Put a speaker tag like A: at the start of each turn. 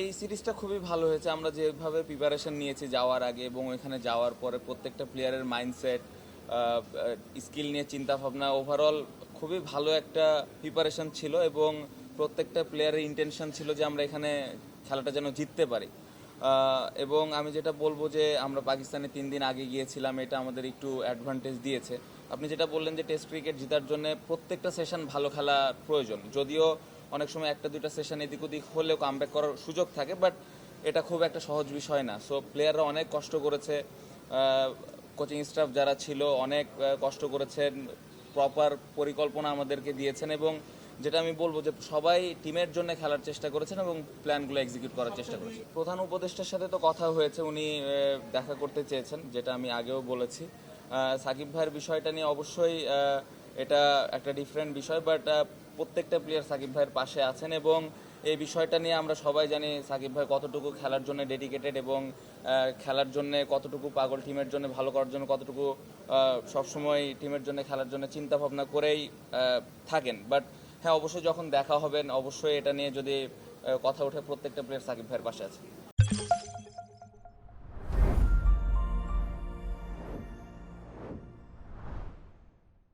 A: এই সিরিজটা খুবই ভালো হয়েছে। আমরা যেভাবে প্রিপারেশন নিয়েছি যাওয়ার আগে এবং ওইখানে যাওয়ার পরে প্রত্যেকটা প্লেয়ারের মাইন্ডসেট, স্কিল নিয়ে চিন্তা ভাবনা, ওভারঅল খুবই ভালো একটা প্রিপারেশন ছিল এবং প্রত্যেকটা প্লেয়ারের ইন্টেনশন ছিল যে আমরা এখানে খেলাটা যেন জিততে পারি। এবং আমি যেটা বলবো যে আমরা পাকিস্তানে 3 দিন আগে গিয়েছিলাম, এটা আমাদের একটু অ্যাডভান্টেজ দিয়েছে। আপনি যেটা বললেন যে টেস্ট ক্রিকেট জেতার জন্য প্রত্যেকটা সেশন ভালো খেলা প্রয়োজন, যদিও অনেক সময় একটা দুইটা সেশন এদিক ওদিক হলেও কামব্যাক করার সুযোগ থাকে, বাট এটা খুব একটা সহজ বিষয় না। সো প্লেয়াররা অনেক কষ্ট করেছে, কোচিং স্টাফ যারা ছিল অনেক কষ্ট করেছেন, প্রপার পরিকল্পনা আমাদেরকে দিয়েছেন এবং যেটা আমি বলবো যে সবাই টিমের জন্য খেলার চেষ্টা করেছেন এবং প্ল্যানগুলো এক্সিকিউট করার চেষ্টা করেছেন। প্রধান উপদেষ্টার সাথে তো কথা হয়েছে, উনি দেখা করতে চেয়েছেন, যেটা আমি আগেও বলেছি। সাকিব ভাইয়ের বিষয়টা নিয়ে অবশ্যই এটা একটা ডিফারেন্ট বিষয়, বাট প্রত্যেকটা প্লেয়ার সাকিব ভাইয়ের পাশে আছেন এবং এই বিষয়টা নিয়ে আমরা সবাই জানি সাকিব ভাই কতটুকু খেলার জন্য ডেডিকেটেড এবং খেলার জন্য কতটুকু পাগল, টিমের জন্য ভালো করার জন্য কতটুকু সবসময় টিমের জন্য খেলার জন্য চিন্তা ভাবনা করেই থাকেন। বাট হ্যাঁ, অবশ্যই যখন দেখা হবেন অবশ্যই এটা নিয়ে যদি কথা ওঠে, প্রত্যেকটা প্লেয়ার সাকিব ভাইয়ের পাশে আছে।